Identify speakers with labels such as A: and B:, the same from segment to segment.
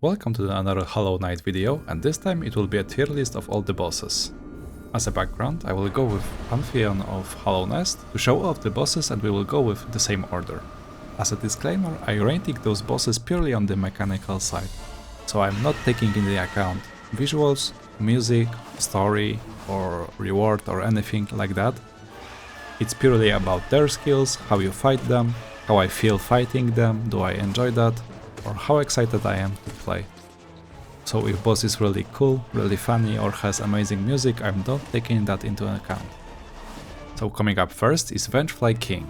A: Welcome to another Hollow Knight video, and this time it will be a tier list of all the bosses. As a background, I will go with Pantheon of Hollow Nest to show off the bosses, and we will go with the same order. As a disclaimer, I rating those bosses purely on the mechanical side, so I'm not taking into account visuals, music, story, or reward or anything like that. It's purely about their skills, how you fight them, how I feel fighting them, do I enjoy that, or how excited I am to play. So if boss is really cool, really funny, or has amazing music, I'm not taking that into account. So coming up first is Vengefly King.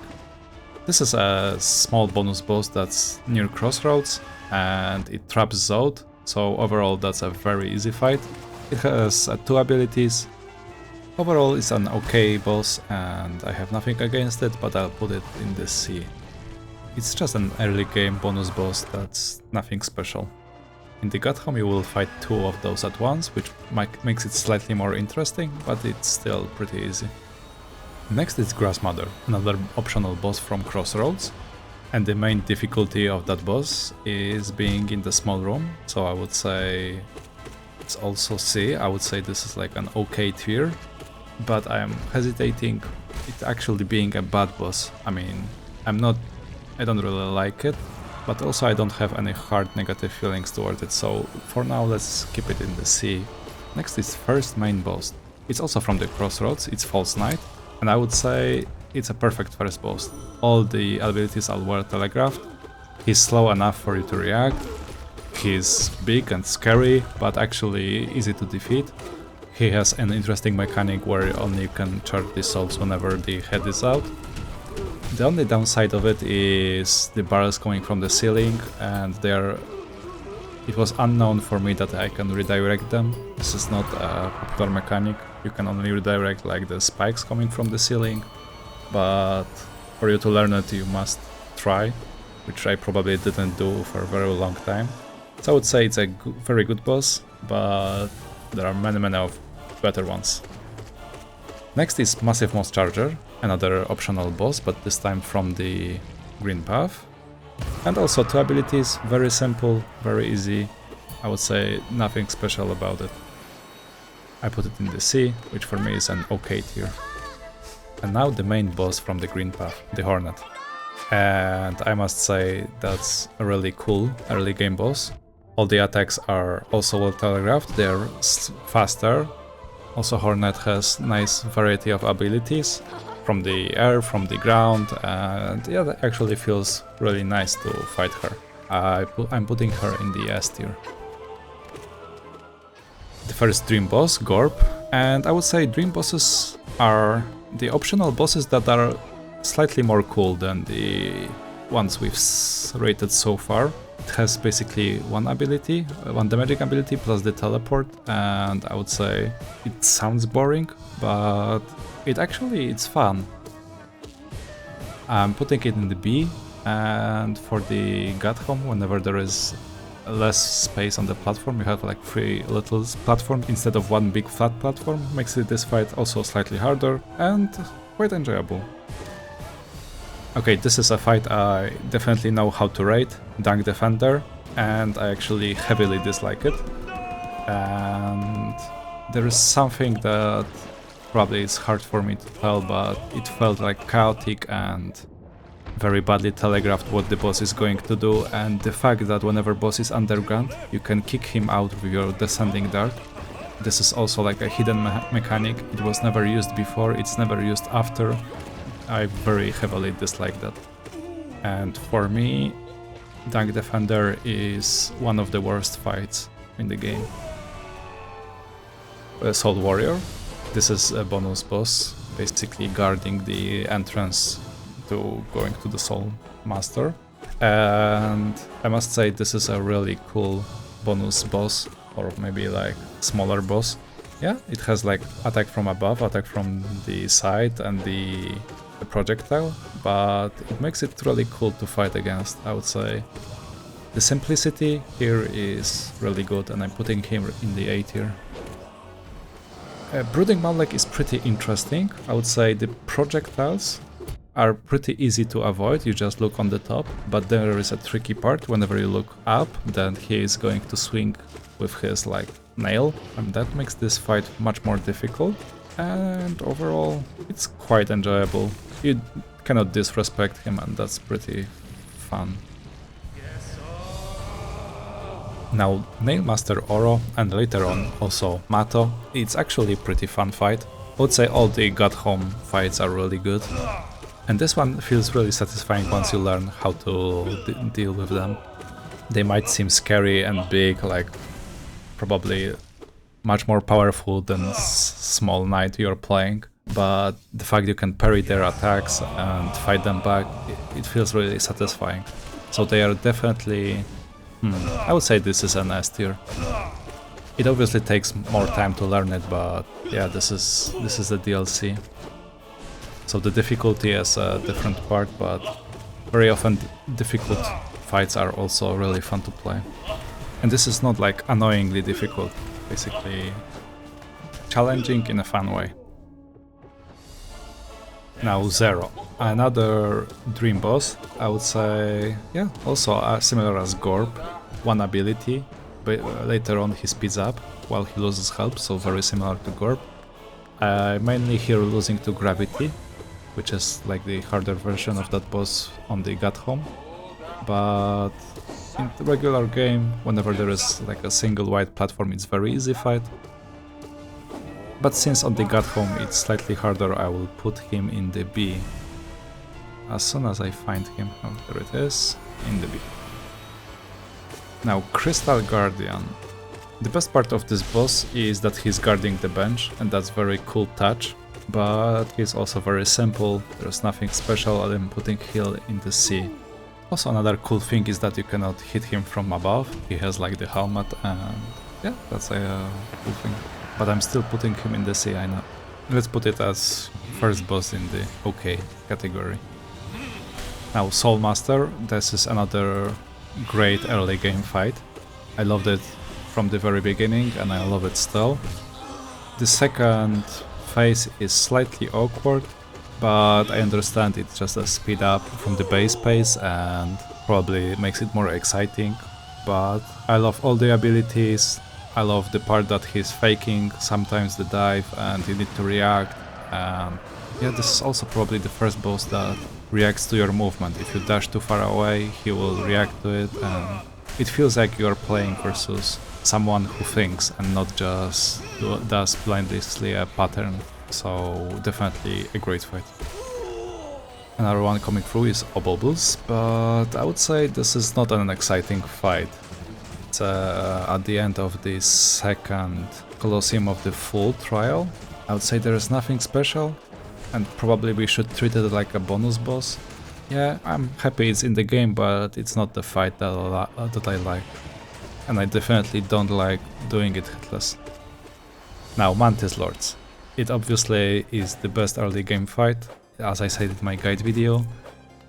A: This is a small bonus boss that's near Crossroads, and it traps Zod, so overall that's a very easy fight. It has two abilities. Overall it's an okay boss, and I have nothing against it, but I'll put it in the C. It's just an early game bonus boss that's nothing special. In the Godhome you will fight two of those at once, which makes it slightly more interesting, but it's still pretty easy. Next is Grassmother, another optional boss from Crossroads, and the main difficulty of that boss is being in the small room, so I would say it's also C. I would say this is like an okay tier, but I'm hesitating it actually being a bad boss. I mean, I don't really like it, but also I don't have any hard negative feelings towards it, so for now let's keep it in the C. Next is first main boss. It's also from the Crossroads, it's False Knight, and I would say it's a perfect first boss. All the abilities are well telegraphed, he's slow enough for you to react, he's big and scary, but actually easy to defeat. He has an interesting mechanic where only you can charge the souls whenever the head is out. The only downside of it is the barrels coming from the ceiling, and it was unknown for me that I can redirect them. This is not a popular mechanic, you can only redirect like the spikes coming from the ceiling, but for you to learn it you must try, which I probably didn't do for a very long time. So I would say it's a very good boss, but there are many of better ones. Next is Massive Moss Charger, another optional boss, but this time from the green path. And also two abilities, very simple, very easy. I would say nothing special about it. I put it in the C, which for me is an okay tier. And now the main boss from the green path, the Hornet. And I must say that's a really cool early game boss. All the attacks are also well telegraphed, they're faster. Also Hornet has nice variety of abilities, from the air, from the ground, and yeah, that actually feels really nice to fight her. I'm putting her in the S tier. The first dream boss, Gorp, and I would say dream bosses are the optional bosses that are slightly more cool than the ones we've rated so far. It has basically one damaging ability plus the teleport, and I would say it sounds boring, but it's fun. I'm putting it in the B, and for the Godhome, whenever there is less space on the platform, you have like 3 little platforms instead of one big flat platform, makes this fight also slightly harder and quite enjoyable. Okay, this is a fight I definitely know how to rate, Dunk Defender, and I actually heavily dislike it. And there is something that probably is hard for me to tell, but it felt like chaotic and very badly telegraphed what the boss is going to do, and the fact that whenever boss is underground, you can kick him out with your descending dart. This is also like a hidden mechanic, it was never used before, it's never used after. I very heavily dislike that. And for me, Dunk Defender is one of the worst fights in the game. Soul Warrior. This is a bonus boss, basically guarding the entrance to going to the Soul Master. And I must say this is a really cool bonus boss, or maybe like smaller boss. Yeah, it has like attack from above, attack from the side, and the projectile, but it makes it really cool to fight against, I would say. The simplicity here is really good, and I'm putting him in the A tier. Brooding Malek is pretty interesting. I would say the projectiles are pretty easy to avoid, you just look on the top, but there is a tricky part. Whenever you look up, then he is going to swing with his like nail, and that makes this fight much more difficult, and overall it's quite enjoyable. You cannot disrespect him, and that's pretty fun. Now Nailmaster Oro, and later on also Mato, it's actually a pretty fun fight. I would say all the God Home fights are really good. And this one feels really satisfying once you learn how to deal with them. They might seem scary and big, like probably much more powerful than small knight you're playing, but the fact you can parry their attacks and fight them back, it feels really satisfying. So they are definitely... I would say this is an S tier. It obviously takes more time to learn it, but yeah, this is the DLC. So the difficulty is a different part, but very often difficult fights are also really fun to play. And this is not like annoyingly difficult, basically challenging in a fun way. Now Zero, another dream boss, I would say, yeah, also similar as Gorb, one ability, but later on he speeds up while he loses health, so very similar to Gorb. Mainly here losing to Gravity, which is like the harder version of that boss on the God Home, but in the regular game, whenever there is like a single wide platform, it's very easy fight. But since on the God Home it's slightly harder, I will put him in the B. As soon as I find him, oh, there it is, in the B. Now Crystal Guardian. The best part of this boss is that he's guarding the bench, and that's very cool touch, but he's also very simple, there's nothing special other than putting heal in the C. Also another cool thing is that you cannot hit him from above, he has like the helmet, and yeah, that's a cool thing. But I'm still putting him in the C, I know. Let's put it as first boss in the OK category. Now Soul Master, this is another great early game fight. I loved it from the very beginning and I love it still. The second phase is slightly awkward, but I understand it's just a speed up from the base pace and probably makes it more exciting. But I love all the abilities. I love the part that he's faking sometimes the dive and you need to react. Yeah, this is also probably the first boss that reacts to your movement. If you dash too far away, he will react to it, and it feels like you're playing versus someone who thinks and not just does blindly a pattern. So definitely a great fight. Another one coming through is Obobbles, but I would say this is not an exciting fight. It's at the end of the second Colosseum of the Full trial. I would say there is nothing special, and probably we should treat it like a bonus boss. Yeah, I'm happy it's in the game, but it's not the fight that I like. And I definitely don't like doing it hitless. Now, Mantis Lords. It obviously is the best early game fight, as I said in my guide video.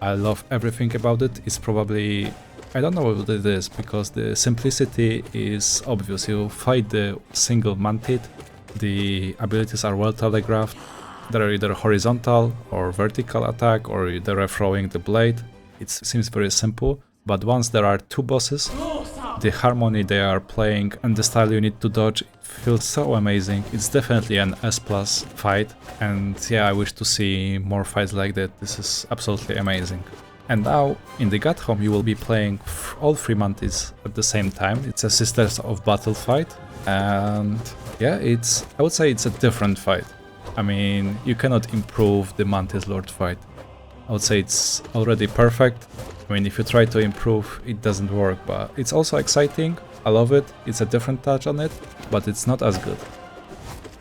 A: I love everything about it. It's probably... I don't know what it is, because the simplicity is obvious. You fight the single Mantid, the abilities are well telegraphed, they're either horizontal or vertical attack, or they're throwing the blade. It seems very simple, but once there are two bosses, the harmony they are playing and the style you need to dodge feels so amazing. It's definitely an S+ fight, and yeah, I wish to see more fights like that. This is absolutely amazing. And now, in the God Home, you will be playing all three Mantis at the same time. It's a Sisters of Battle fight, and yeah, I would say it's a different fight. I mean, you cannot improve the Mantis Lord fight. I would say it's already perfect. I mean, if you try to improve, it doesn't work, but it's also exciting. I love it. It's a different touch on it, but it's not as good.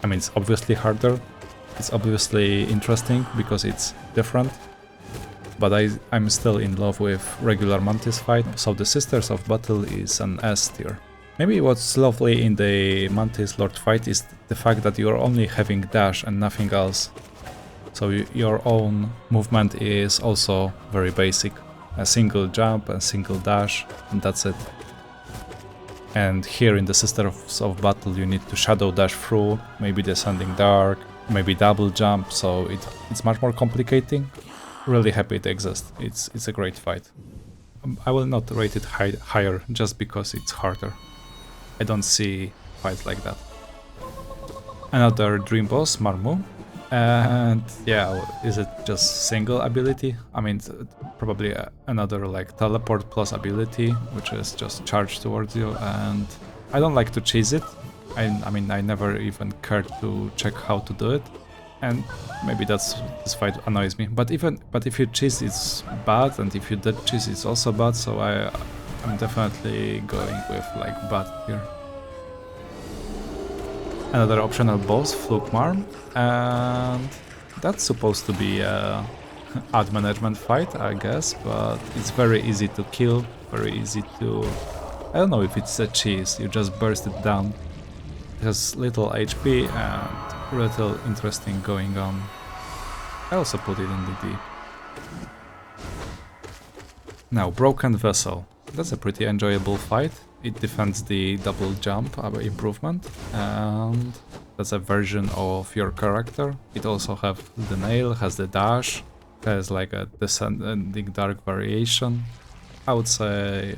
A: I mean, it's obviously harder. It's obviously interesting because it's different. But I'm still in love with regular Mantis fight, so the Sisters of Battle is an S tier. Maybe what's lovely in the Mantis Lord fight is the fact that you're only having dash and nothing else. So your own movement is also very basic. A single jump, a single dash, and that's it. And here in the Sisters of Battle you need to shadow dash through, maybe descending dark, maybe double jump, so it's much more complicating. really happy it exists. It's a great fight. I will not rate it higher just because it's harder. I don't see fights like that. Another dream boss, Marmu. And yeah, is it just single ability? I mean, probably another like teleport plus ability, which is just charge towards you, and I don't like to chase it. I mean, I never even cared to check how to do it, and maybe this fight annoys me. But if you chase, it's bad, and if you did chase, it's also bad. So I'm definitely going with like bad here. Another optional boss, Flugmarm, and that's supposed to be a ad management fight, I guess, but it's very easy to kill, very easy to... I don't know if it's a cheese, you just burst it down. It has little HP and little interesting going on. I also put it in the D. Now, Broken Vessel. That's a pretty enjoyable fight. It defends the double jump improvement, and that's a version of your character. It also has the nail, has the dash, has like a descending dark variation. I would say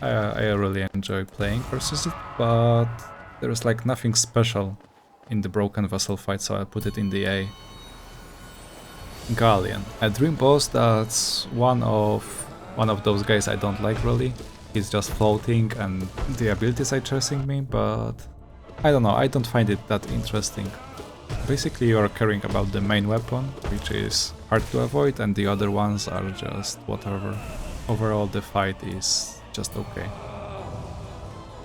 A: I really enjoy playing versus it, but there's like nothing special in the Broken Vessel fight, so I put it in the A. Galleon, a dream boss that's one of those guys I don't like really. He's just floating and the abilities are chasing me, but I don't know, I don't find it that interesting. Basically you are caring about the main weapon, which is hard to avoid, and the other ones are just whatever. Overall the fight is just okay.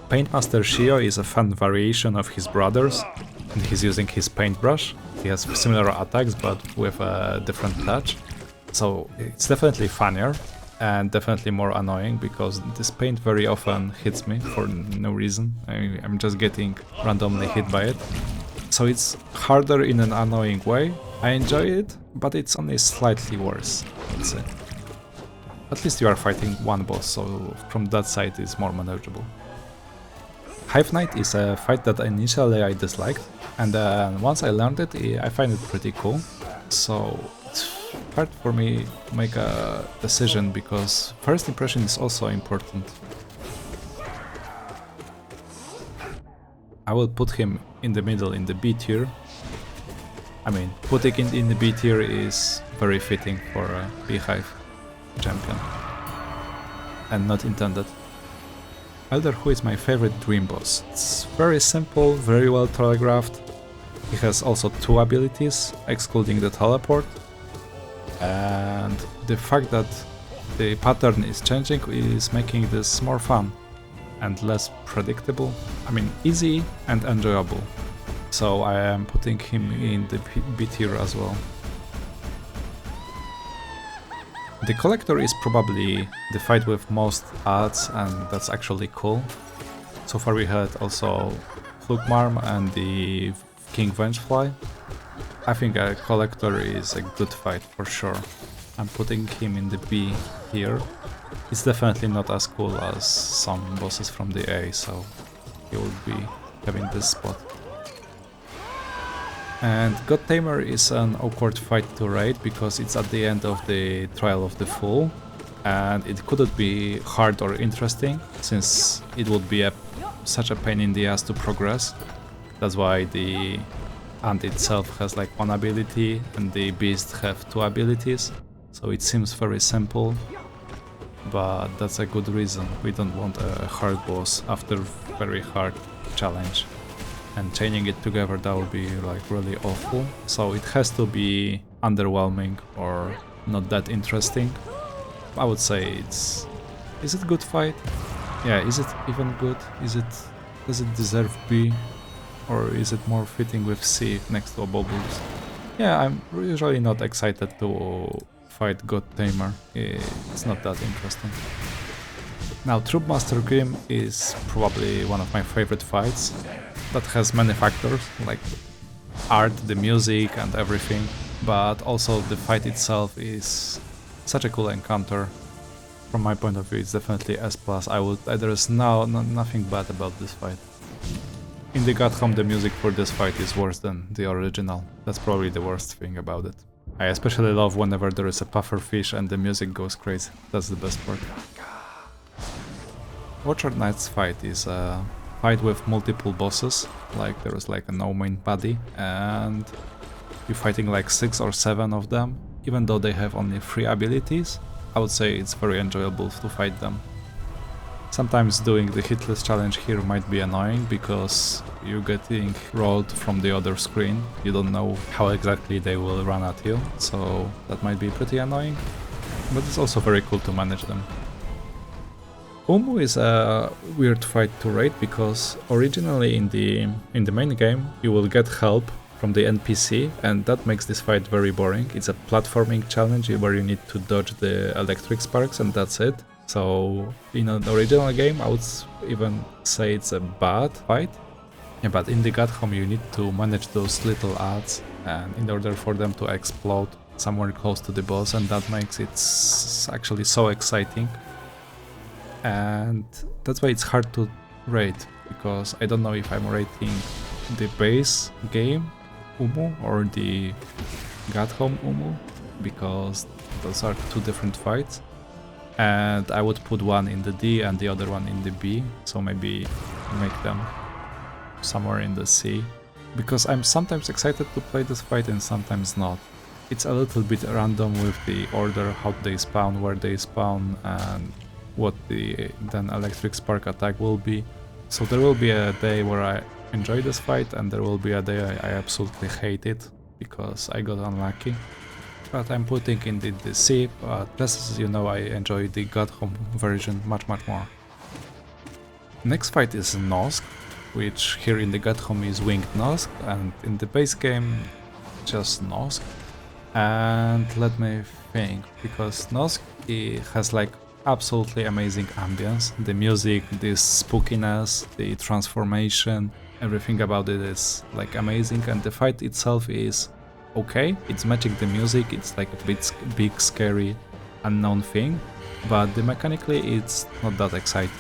A: Paintmaster Shio is a fun variation of his brothers, and he's using his paintbrush. He has similar attacks but with a different touch, so it's definitely funnier. And definitely more annoying because this paint very often hits me for no reason. I'm just getting randomly hit by it. So it's harder in an annoying way. I enjoy it, but it's only slightly worse, I'd say. At least you are fighting one boss, so from that side it's more manageable. Hive Knight is a fight that initially I disliked, and once I learned it, I find it pretty cool. So it's hard for me to make a decision because first impression is also important. I will put him in the middle in the B tier. I mean, putting it in the B tier is very fitting for a Beehive champion and not intended. Elder Hu is my favorite dream boss. It's very simple, very well telegraphed. He has also two abilities, excluding the teleport. And the fact that the pattern is changing is making this more fun and less predictable. I mean, easy and enjoyable. So I am putting him in the B tier as well. The Collector is probably the fight with most ads, and that's actually cool. So far we had also Flugmarm and the King Vengefly. I think a Collector is a good fight for sure. I'm putting him in the B here. It's definitely not as cool as some bosses from the A, so he will be having this spot. And God Tamer is an awkward fight to rate because it's at the end of the Trial of the Fool, and it couldn't be hard or interesting since it would be such a pain in the ass to progress. That's why the Ant itself has like one ability and the Beast have two abilities, so it seems very simple, but that's a good reason. We don't want a hard boss after very hard challenge. And chaining it together, that would be like really awful. So it has to be underwhelming or not that interesting. I would say is it a good fight? Yeah, is it even good? Does it deserve B? Or is it more fitting with C next to Bubbles? Yeah, I'm usually not excited to fight God Tamer. It's not that interesting. Now, Troopmaster Grim is probably one of my favorite fights. That has many factors, like art, the music and everything, but also the fight itself is such a cool encounter. From my point of view, it's definitely S+. There is nothing bad about this fight. In the gut home, the music for this fight is worse than the original. That's probably the worst thing about it. I especially love whenever there is a puffer fish and the music goes crazy. That's the best part. Orchard Knight's fight is a fight with multiple bosses, like there is like a no main body, and you're fighting like 6 or 7 of them. Even though they have only 3 abilities, I would say it's very enjoyable to fight them. Sometimes doing the hitless challenge here might be annoying because you're getting rolled from the other screen. You don't know how exactly they will run at you, so that might be pretty annoying, but it's also very cool to manage them. Umu is a weird fight to raid because originally in the main game you will get help from the NPC, and that makes this fight very boring. It's a platforming challenge where you need to dodge the electric sparks and that's it. So in an original game I would even say it's a bad fight. Yeah, but in the God Home you need to manage those little ads and in order for them to explode somewhere close to the boss, and that makes it actually so exciting. And that's why it's hard to rate, because I don't know if I'm rating the base game Umu or the God Home Umu, because those are 2 different fights. And I would put one in the D and the other one in the B, so maybe make them somewhere in the C, because I'm sometimes excited to play this fight and sometimes not. It's a little bit random with the order, how they spawn, where they spawn, and what the then electric spark attack will be. So there will be a day where I enjoy this fight and there will be a day I absolutely hate it because I got unlucky. But I'm putting in the C, but as you know, I enjoy the God Home version much more. Next fight is Nosk, which here in the God Home is Winged Nosk, and in the base game just Nosk. And let me think, because Nosk has like absolutely amazing ambience. The music, this spookiness, the transformation, everything about it is like amazing, and the fight itself is okay. It's matching the music, it's like a big scary unknown thing, but mechanically it's not that exciting.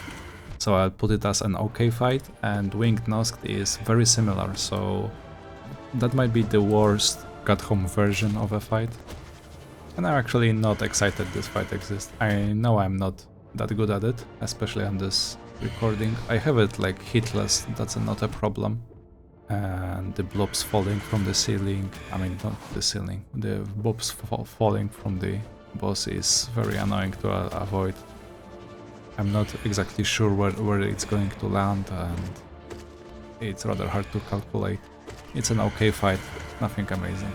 A: So I'll put it as an okay fight, and Winged Nosk is very similar, so that might be the worst God Home version of a fight. And I'm actually not excited this fight exists. I know I'm not that good at it, especially on this recording. I have it like hitless, that's not a problem. And the blobs falling from the ceiling, I mean not the ceiling, the blobs falling from the boss is very annoying to avoid. I'm not exactly sure where it's going to land, and it's rather hard to calculate. It's an okay fight, nothing amazing.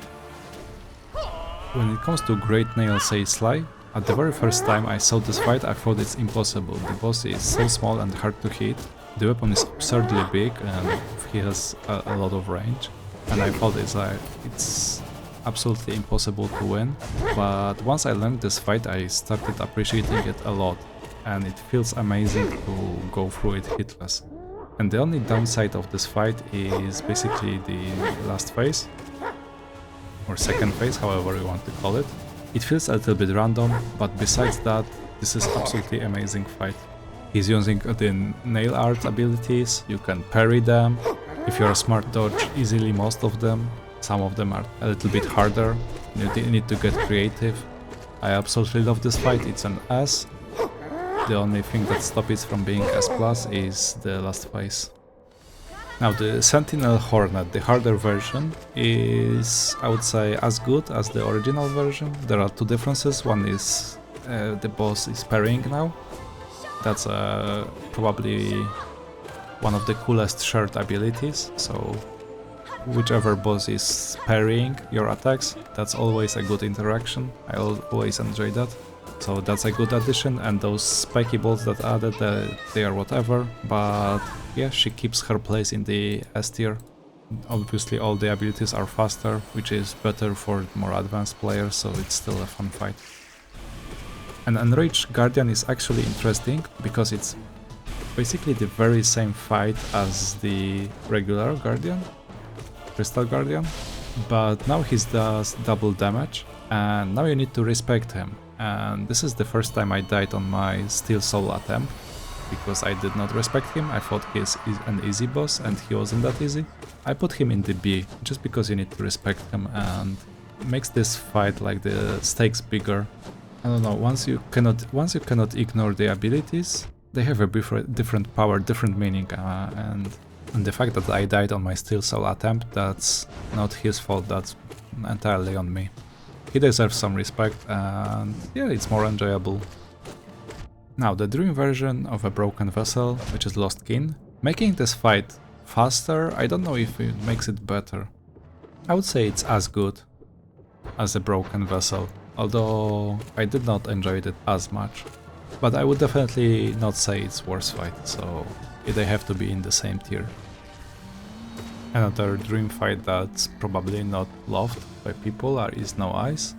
A: When it comes to Great Nail Say Sly, at the very first time I saw this fight I thought it's impossible. The boss is so small and hard to hit, the weapon is absurdly big and he has a lot of range, and I thought it's absolutely impossible to win. But once I learned this fight I started appreciating it a lot, and it feels amazing to go through it hitless. And the only downside of this fight is basically the last phase, or second phase, however you want to call it. It feels a little bit random, but besides that, this is absolutely amazing fight. He's using the nail art abilities, you can parry them, if you're a smart dodge easily most of them. Some of them are a little bit harder, you need to get creative. I absolutely love this fight, it's an S. The only thing that stops it from being S+ is the last phase. Now the Sentinel Hornet, the harder version, is, I would say, as good as the original version. There are 2 differences. One is the boss is parrying now. That's probably one of the coolest shared abilities, so whichever boss is parrying your attacks, that's always a good interaction. I always enjoy that. So that's a good addition, and those spiky balls that added, they are whatever, but yeah, she keeps her place in the S tier. Obviously all the abilities are faster, which is better for more advanced players, so it's still a fun fight. An Enraged Guardian is actually interesting, because it's basically the very same fight as the regular Guardian, Crystal Guardian, but now he does double damage, and now you need to respect him. And this is the first time I died on my Steel Soul attempt, because I did not respect him. I thought he's an easy boss, and he wasn't that easy. I put him in the B, just because you need to respect him, and makes this fight like the stakes bigger. I don't know, once you cannot ignore the abilities, they have a different power, different meaning, and the fact that I died on my Steel Soul attempt, that's not his fault, that's entirely on me. He deserves some respect, and yeah, it's more enjoyable. Now, the dream version of a broken vessel, which is Lost Kin, making this fight faster, I don't know if it makes it better. I would say it's as good as a broken vessel, although I did not enjoy it as much. But I would definitely not say it's worse fight, so they have to be in the same tier. Another dream fight that's probably not loved by people is No Eyes.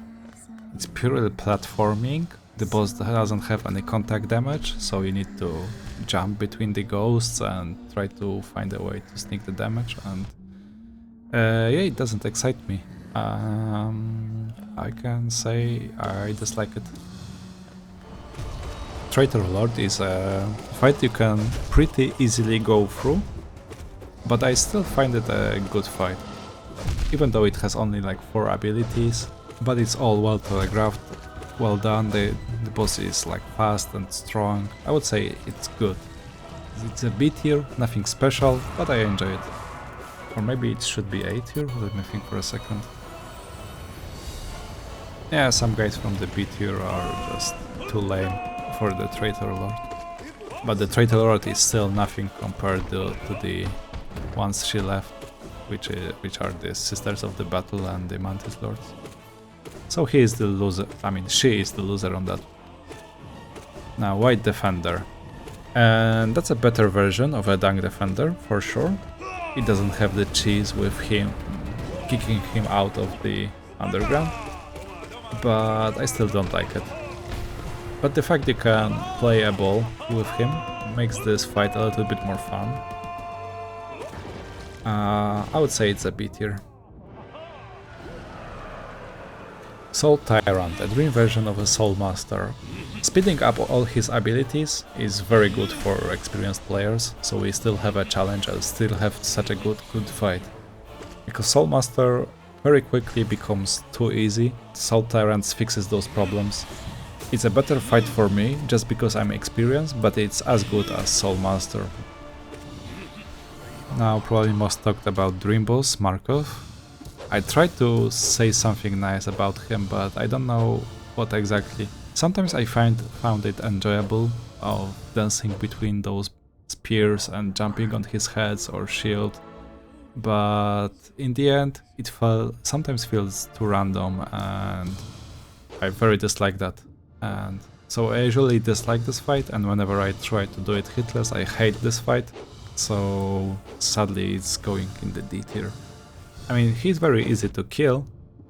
A: It's purely platforming. The boss doesn't have any contact damage, so you need to jump between the ghosts and try to find a way to sneak the damage, and yeah, it doesn't excite me. I can say I dislike it. Traitor Lord is a fight you can pretty easily go through, but I still find it a good fight. Even though it has only like 4 abilities, but it's all well telegraphed, well done, the boss is like fast and strong. I would say it's good. It's a B tier, nothing special, but I enjoy it. Or maybe it should be A tier, let me think for a second. Yeah, some guys from the B tier are just too lame for the Traitor Lord. But the Traitor Lord is still nothing compared to the ones she left, which are the Sisters of the Battle and the Mantis Lords. So he is the loser, I mean she is the loser on that. Now White Defender. And that's a better version of a Dunk Defender, for sure. It doesn't have the cheese with him kicking him out of the underground, but I still don't like it. But the fact you can play a ball with him makes this fight a little bit more fun. I would say it's a B tier. Soul Tyrant, a dream version of a Soul Master. Speeding up all his abilities is very good for experienced players, so we still have a challenge and still have such a good fight. Because Soul Master very quickly becomes too easy, Soul Tyrant fixes those problems. It's a better fight for me just because I'm experienced, but it's as good as Soul Master. Now probably most talked about Dream Boss, Markov. I tried to say something nice about him, but I don't know what exactly. Sometimes I found it enjoyable of dancing between those spears and jumping on his heads or shield, but in the end it sometimes feels too random, and I very dislike that. And so I usually dislike this fight, and whenever I try to do it hitless, I hate this fight. So sadly it's going in the D tier. I mean, he's very easy to kill,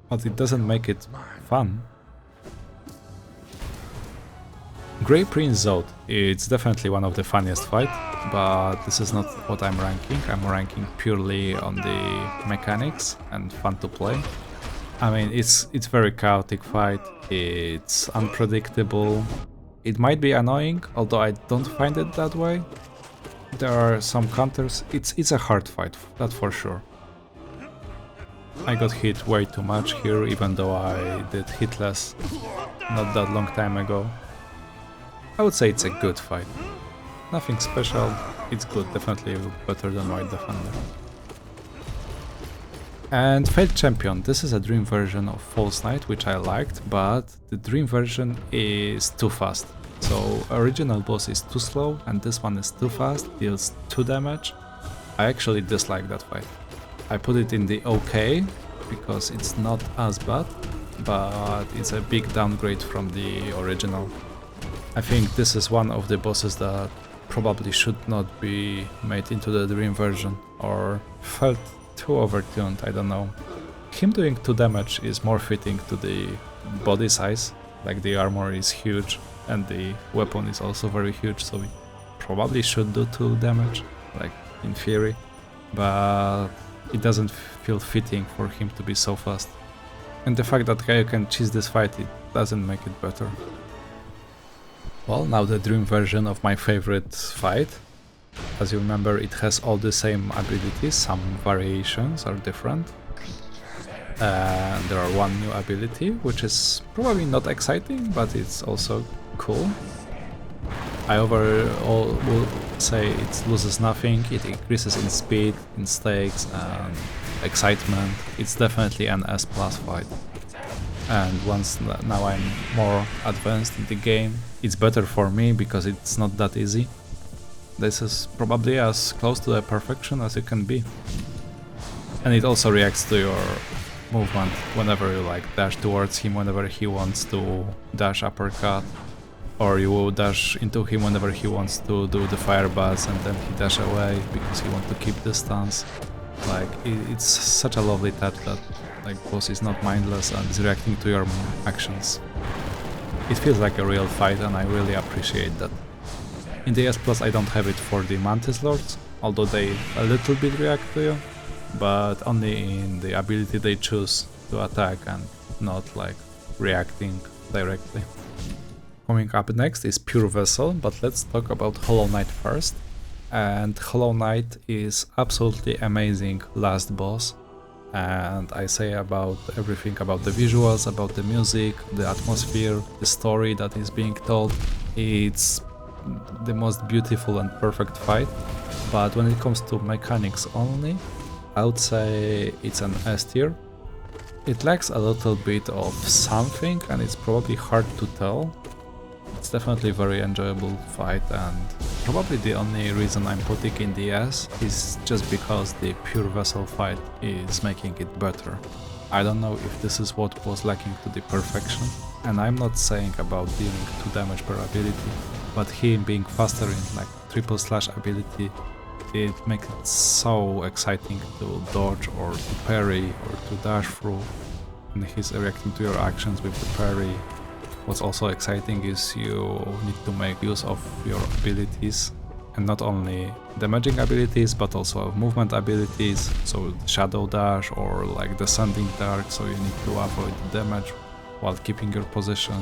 A: but it doesn't make it fun. Grey Prince Zod, it's definitely one of the funniest fights, but this is not what I'm ranking. I'm ranking purely on the mechanics and fun to play. I mean, it's very chaotic fight, it's unpredictable. It might be annoying, although I don't find it that way. There are some counters. It's a hard fight, that's for sure. I got hit way too much here, even though I did hitless not that long time ago. I would say it's a good fight. Nothing special, it's good, definitely better than White Defender. And Failed Champion, this is a dream version of False Knight, which I liked, but the dream version is too fast. So original boss is too slow, and this one is too fast, deals 2 damage. I actually dislike that fight. I put it in the OK, because it's not as bad, but it's a big downgrade from the original. I think this is one of the bosses that probably should not be made into the dream version, or felt too overtuned, I don't know. Him doing 2 damage is more fitting to the body size, like the armor is huge and the weapon is also very huge, so it probably should do 2 damage, like in theory, but it doesn't feel fitting for him to be so fast. And the fact that you can cheese this fight, it doesn't make it better. Well, now the dream version of my favorite fight. As you remember, it has all the same abilities, some variations are different. And there are one new ability, which is probably not exciting, but it's also cool. I overall will say it loses nothing, it increases in speed, in stakes and excitement. It's definitely an S+ fight. And once now I'm more advanced in the game, it's better for me because it's not that easy. This is probably as close to the perfection as it can be. And it also reacts to your movement whenever you like dash towards him, whenever he wants to dash uppercut, or you will dash into him whenever he wants to do the fire buzz and then he dash away because he wants to keep distance. Like it's such a lovely touch that like boss is not mindless and is reacting to your actions. It feels like a real fight and I really appreciate that. In the S+ I don't have it for the Mantis Lords, although they a little bit react to you, but only in the ability they choose to attack and not like reacting directly. Coming up next is Pure Vessel, but let's talk about Hollow Knight first. And Hollow Knight is absolutely amazing last boss, and I say about everything about the visuals, about the music, the atmosphere, the story that is being told. It's the most beautiful and perfect fight, but when it comes to mechanics only, I would say it's an S tier. It lacks a little bit of something and it's probably hard to tell. It's definitely a very enjoyable fight, and probably the only reason I'm putting in the S is just because the Pure Vessel fight is making it better. I don't know if this is what was lacking to the perfection, and I'm not saying about dealing 2 damage per ability, but him being faster in like triple slash ability, it makes it so exciting to dodge or to parry or to dash through, and he's reacting to your actions with the parry. What's also exciting is you need to make use of your abilities, and not only damaging abilities but also movement abilities, so shadow dash or like descending dark, so you need to avoid the damage while keeping your position.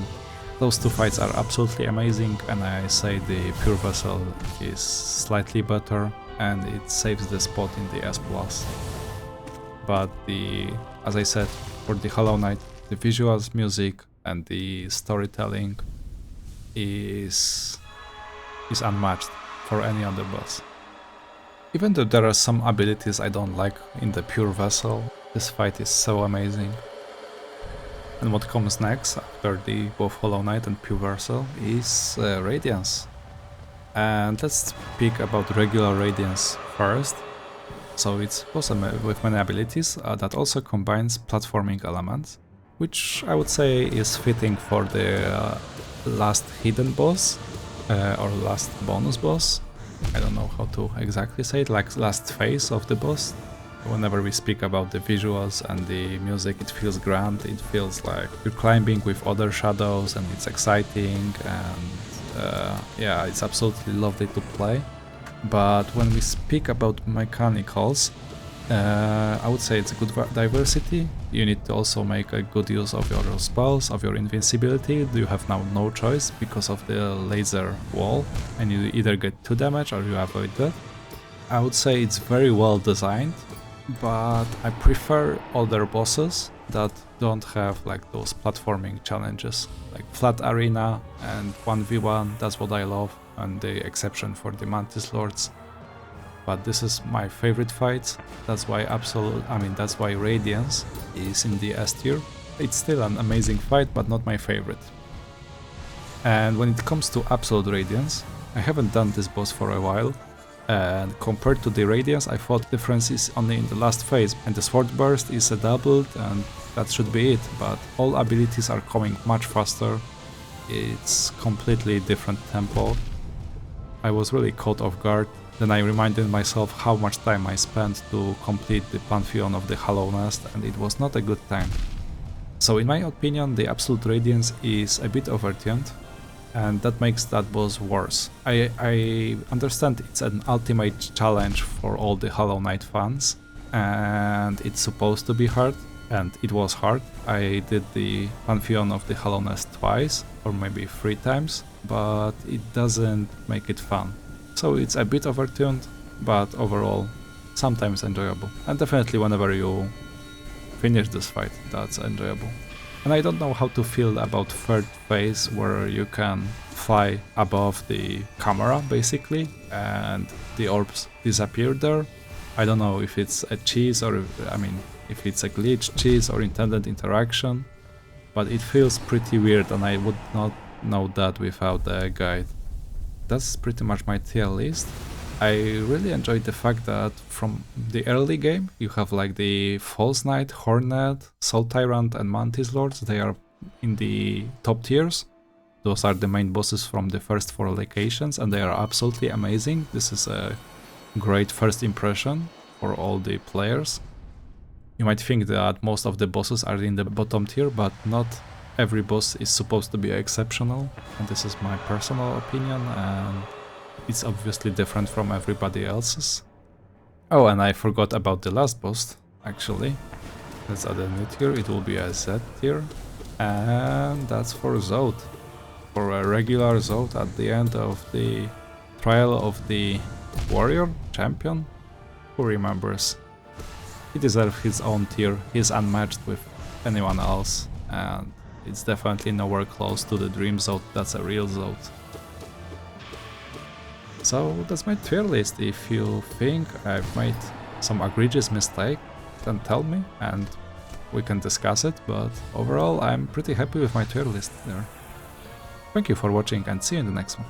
A: Those 2 fights are absolutely amazing, and I say the Pure Vessel is slightly better and it saves the spot in the S+. But as I said, for the Hollow Knight, the visuals, music and the storytelling is unmatched for any other boss. Even though there are some abilities I don't like in the Pure Vessel, this fight is so amazing. And what comes next after the both Hollow Knight and Pure Vessel is Radiance. And let's speak about regular Radiance first. So it's awesome with many abilities that also combines platforming elements, which I would say is fitting for the last hidden boss or last bonus boss. I don't know how to exactly say it, like last phase of the boss. Whenever we speak about the visuals and the music, it feels grand, it feels like you're climbing with other shadows and it's exciting, and yeah, it's absolutely lovely to play. But when we speak about mechanicals, I would say it's a good diversity. You need to also make a good use of your spells, of your invincibility. You have now no choice because of the laser wall, and you either get 2 damage or you avoid that. I would say it's very well designed, but I prefer other bosses that don't have like those platforming challenges, like flat arena and 1v1, that's what I love, and the exception for the Mantis Lords. But this is my favorite fight, that's why that's why Radiance is in the S tier. It's still an amazing fight, but not my favorite. And when it comes to Absolute Radiance, I haven't done this boss for a while, and compared to the Radiance, I thought the difference is only in the last phase, and the Sword Burst is a doubled, and that should be it, but all abilities are coming much faster. It's completely different tempo. I was really caught off guard. Then I reminded myself how much time I spent to complete the Pantheon of the Hollow Nest, and it was not a good time. So in my opinion, the Absolute Radiance is a bit overtuned, and that makes that boss worse. I understand it's an ultimate challenge for all the Hollow Knight fans, and it's supposed to be hard, and it was hard. I did the Pantheon of the Hollow Nest twice, or maybe 3 times, but it doesn't make it fun. So it's a bit overtuned, but overall sometimes enjoyable. And definitely whenever you finish this fight. That's enjoyable. And I don't know how to feel about third phase, where you can fly above the camera basically and the orbs disappear there. I don't know if it's a cheese or if it's a glitch, cheese, or intended interaction, but it feels pretty weird and I would not know that without the guide. That's pretty much my tier list. I really enjoyed the fact that from the early game you have like the False Knight, Hornet, Soul Tyrant and Mantis Lords. They are in the top tiers. Those are the main bosses from the first 4 locations and they are absolutely amazing. This is a great first impression for all the players. You might think that most of the bosses are in the bottom tier, but not every boss is supposed to be exceptional, and this is my personal opinion, and it's obviously different from everybody else's. Oh, and I forgot about the last boss, actually. Let's add a new tier, it will be a Z tier, and that's for Zod. For a regular Zod at the end of the Trial of the Warrior Champion. Who remembers? He deserves his own tier, he's unmatched with anyone else, and it's definitely nowhere close to the Dream Zod, that's a real Zod. So that's my tier list. If you think I've made some egregious mistake, then tell me and we can discuss it, but overall I'm pretty happy with my tier list there. Thank you for watching and see you in the next one.